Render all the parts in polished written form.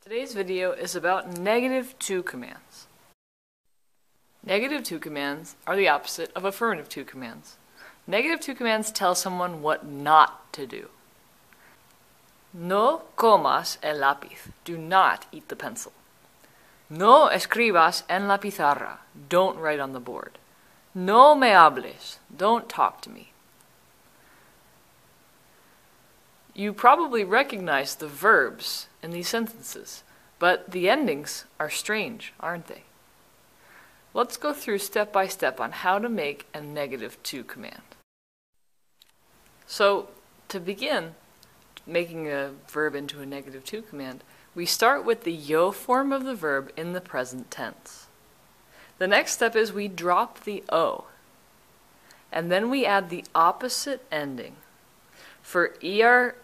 Today's video is about negative to commands. Negative to commands are the opposite of affirmative to commands. Negative to commands tell someone what not to do. No comas el lápiz. Do not eat the pencil. No escribas en la pizarra. Don't write on the board. No me hables. Don't talk to me. You probably recognize the verbs in these sentences, but the endings are strange, aren't they? Let's go through step by step on how to make a negative to command. So, to begin making a verb into a negative to command, we start with the yo form of the verb in the present tense. The next step is we drop the o, and then we add the opposite ending. For AR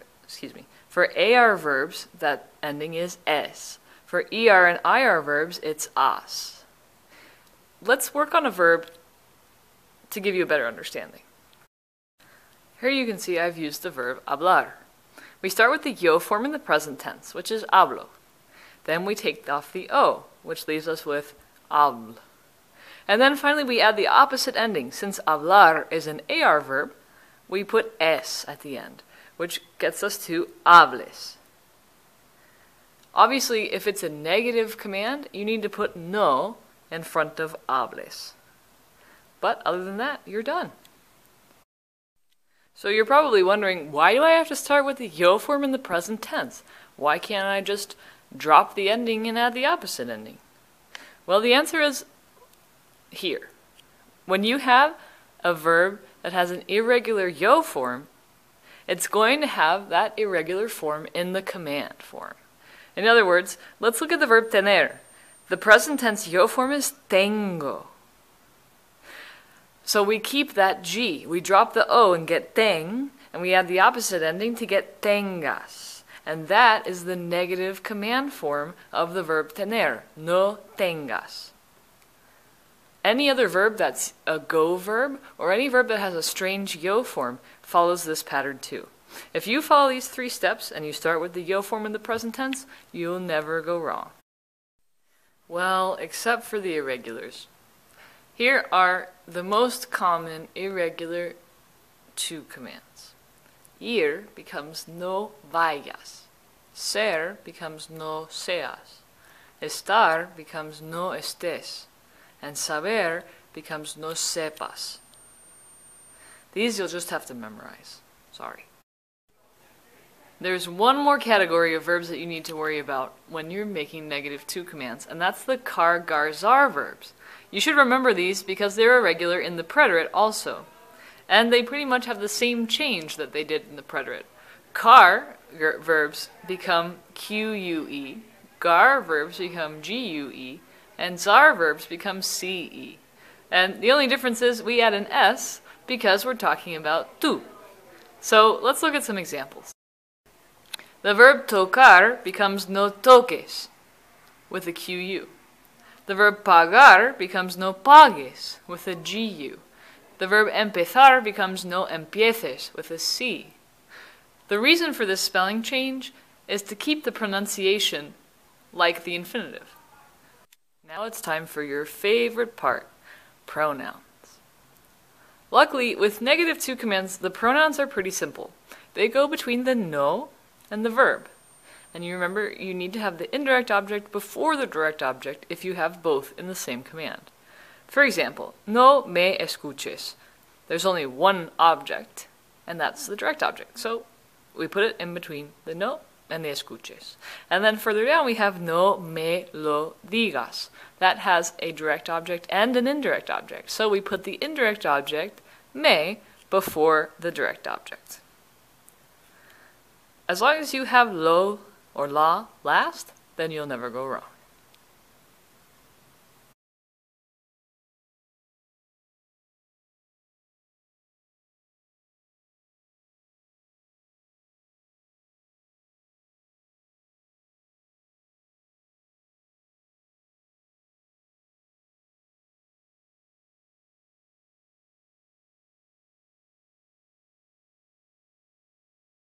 verbs, that ending is es. For ER and IR verbs, it's as. Let's work on a verb to give you a better understanding. Here you can see I've used the verb hablar. We start with the yo form in the present tense, which is hablo. Then we take off the o, which leaves us with habl. And then finally we add the opposite ending. Since hablar is an AR verb, we put es at the end, which gets us to hables. Obviously, if it's a negative command, you need to put no in front of hables. But other than that, you're done. So you're probably wondering, why do I have to start with the yo form in the present tense? Why can't I just drop the ending and add the opposite ending? Well, the answer is here. When you have a verb that has an irregular yo form, it's going to have that irregular form in the command form. In other words, let's look at the verb tener. The present tense yo form is tengo. So we keep that G. We drop the O and get teng, and we add the opposite ending to get tengas. And that is the negative command form of the verb tener, no tengas. Any other verb that's a go verb, or any verb that has a strange yo form, follows this pattern too. If you follow these three steps and you start with the yo form in the present tense, you'll never go wrong. Well, except for the irregulars. Here are the most common irregular to commands. Ir becomes no vayas. Ser becomes no seas. Estar becomes no estés. And saber becomes no sepas. These you'll just have to memorize. Sorry. There's one more category of verbs that you need to worry about when you're making negative to commands, and that's the car, gar, ZAR verbs. You should remember these because they're irregular in the preterite also. And they pretty much have the same change that they did in the preterite. Car verbs become QUE, gar verbs become GUE, and ZAR verbs become CE. And the only difference is we add an S because we're talking about tu. So let's look at some examples. The verb tocar becomes no toques with a QU. The verb pagar becomes no pagues with a GU. The verb empezar becomes no empieces with a C. The reason for this spelling change is to keep the pronunciation like the infinitive. Now it's time for your favorite part, pronouns. Luckily, with negative to commands, the pronouns are pretty simple. They go between the no and the verb. And you remember, you need to have the indirect object before the direct object if you have both in the same command. For example, no me escuches. There's only one object, and that's the direct object. So we put it in between the no and the escuches. And then further down we have no me lo digas. That has a direct object and an indirect object. So we put the indirect object, me, before the direct object. As long as you have lo or la last, then you'll never go wrong.